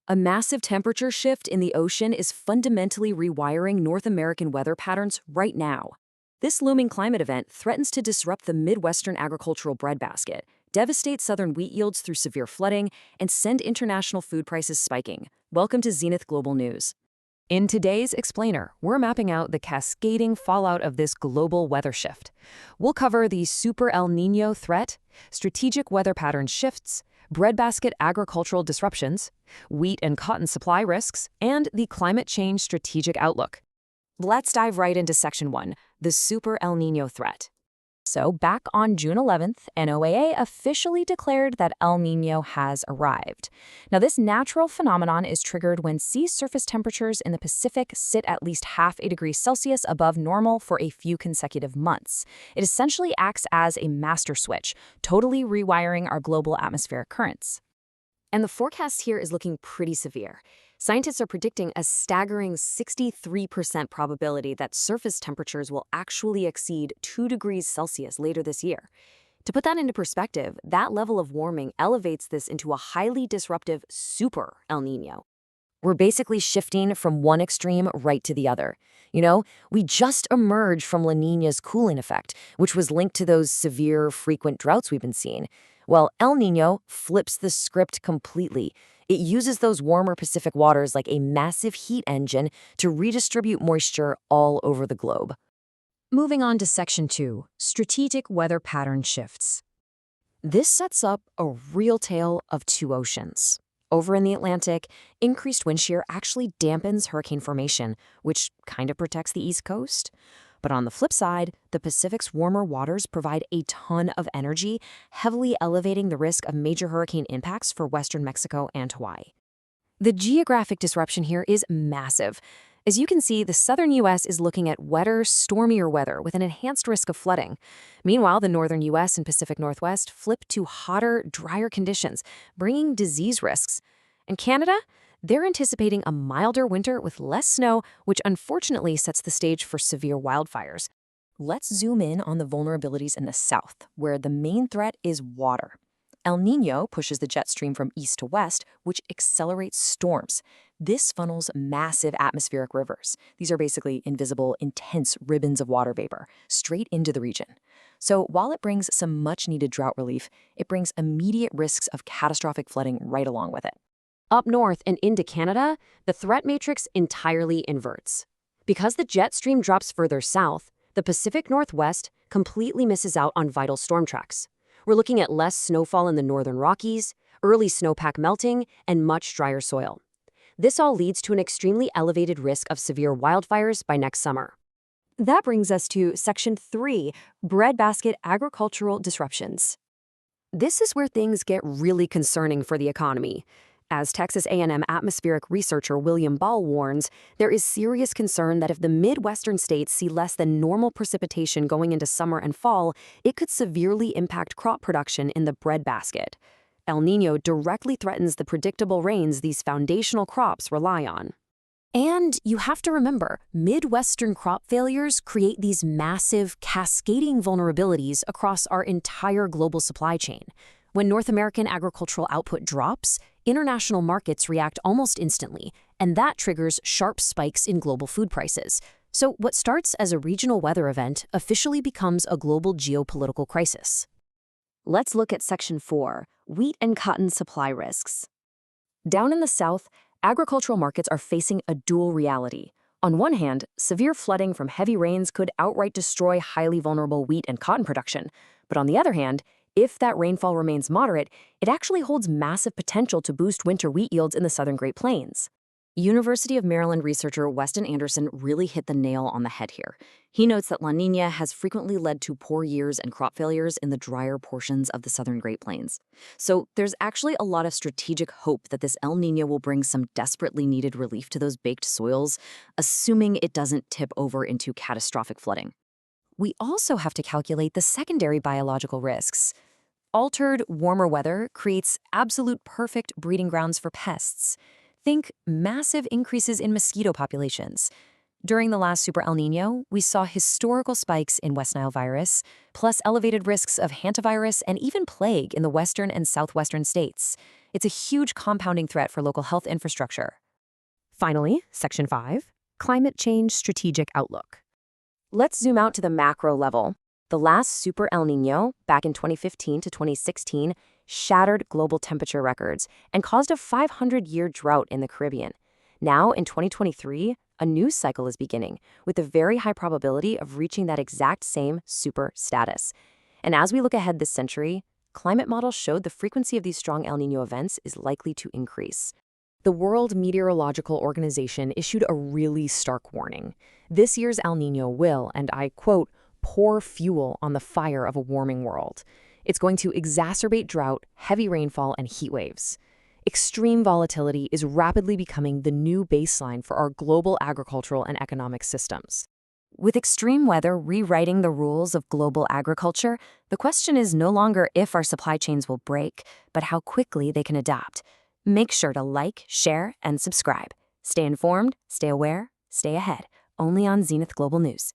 A massive temperature shift in the ocean is fundamentally rewiring North American weather patterns right now. This looming climate event threatens to disrupt the Midwestern agricultural breadbasket, devastate southern wheat yields through severe flooding, and send international food prices spiking. Welcome to Zenith Global News. In today's Explainer, we're mapping out the cascading fallout of this global weather shift. We'll cover the Super El Niño threat, strategic weather pattern shifts, breadbasket agricultural disruptions, wheat and cotton supply risks, and the climate change strategic outlook. Let's dive right into Section 1, the Super El Niño threat. So, back on June 11th, NOAA officially declared that El Niño has arrived. Now, this natural phenomenon is triggered when sea surface temperatures in the Pacific sit at least half a degree Celsius above normal for a few consecutive months. It essentially acts as a master switch, totally rewiring our global atmospheric currents. And the forecast here is looking pretty severe. Scientists are predicting a staggering 63% probability that surface temperatures will actually exceed 2 degrees Celsius later this year. To put that into perspective, that level of warming elevates this into a highly disruptive super El Niño. We're basically shifting from one extreme right to the other. We just emerged from La Niña's cooling effect, which was linked to those severe, frequent droughts we've been seeing. Well, El Niño flips the script completely. It uses those warmer Pacific waters like a massive heat engine to redistribute moisture all over the globe. Moving on to Section 2, strategic weather pattern shifts. This sets up a real tale of two oceans. Over in the Atlantic, increased wind shear actually dampens hurricane formation, which kind of protects the East Coast. But on the flip side, the Pacific's warmer waters provide a ton of energy, heavily elevating the risk of major hurricane impacts for western Mexico and Hawaii. The geographic disruption here is massive. As you can see, the southern U.S. is looking at wetter, stormier weather with an enhanced risk of flooding. Meanwhile, the northern U.S. and Pacific Northwest flip to hotter, drier conditions, bringing disease risks. And Canada? They're anticipating a milder winter with less snow, which unfortunately sets the stage for severe wildfires. Let's zoom in on the vulnerabilities in the south, where the main threat is water. El Niño pushes the jet stream from east to west, which accelerates storms. This funnels massive atmospheric rivers. These are basically invisible, intense ribbons of water vapor straight into the region. So while it brings some much-needed drought relief, it brings immediate risks of catastrophic flooding right along with it. Up north and into Canada, the threat matrix entirely inverts. Because the jet stream drops further south, the Pacific Northwest completely misses out on vital storm tracks. We're looking at less snowfall in the northern Rockies, early snowpack melting, and much drier soil. This all leads to an extremely elevated risk of severe wildfires by next summer. That brings us to Section 3, breadbasket agricultural disruptions. This is where things get really concerning for the economy. As Texas A&M atmospheric researcher William Ball warns, there is serious concern that if the Midwestern states see less than normal precipitation going into summer and fall, it could severely impact crop production in the breadbasket. El Niño directly threatens the predictable rains these foundational crops rely on. And you have to remember, Midwestern crop failures create these massive, cascading vulnerabilities across our entire global supply chain. When North American agricultural output drops, international markets react almost instantly, and that triggers sharp spikes in global food prices. So what starts as a regional weather event officially becomes a global geopolitical crisis. Let's look at Section 4, wheat and cotton supply risks. Down in the South, agricultural markets are facing a dual reality. On one hand, severe flooding from heavy rains could outright destroy highly vulnerable wheat and cotton production. But on the other hand, if that rainfall remains moderate, it actually holds massive potential to boost winter wheat yields in the southern Great Plains. University of Maryland researcher Weston Anderson really hit the nail on the head here. He notes that La Niña has frequently led to poor years and crop failures in the drier portions of the southern Great Plains. So there's actually a lot of strategic hope that this El Niño will bring some desperately needed relief to those baked soils, assuming it doesn't tip over into catastrophic flooding. We also have to calculate the secondary biological risks. Altered, warmer weather creates absolute perfect breeding grounds for pests. Think massive increases in mosquito populations. During the last Super El Nino, we saw historical spikes in West Nile virus, plus elevated risks of hantavirus and even plague in the western and southwestern states. It's a huge compounding threat for local health infrastructure. Finally, Section 5, Climate Change Strategic Outlook. Let's zoom out to the macro level. The last Super El Nino, back in 2015 to 2016, shattered global temperature records and caused a 500-year drought in the Caribbean. Now, in 2023, a new cycle is beginning, with a very high probability of reaching that exact same super status. And as we look ahead this century, climate models showed the frequency of these strong El Nino events is likely to increase. The World Meteorological Organization issued a really stark warning. This year's El Nino will, and I quote, pour fuel on the fire of a warming world. It's going to exacerbate drought, heavy rainfall, and heat waves. Extreme volatility is rapidly becoming the new baseline for our global agricultural and economic systems. With extreme weather rewriting the rules of global agriculture, the question is no longer if our supply chains will break, but how quickly they can adapt. Make sure to like, share, and subscribe. Stay informed, stay aware, stay ahead, only on Zenith Global News.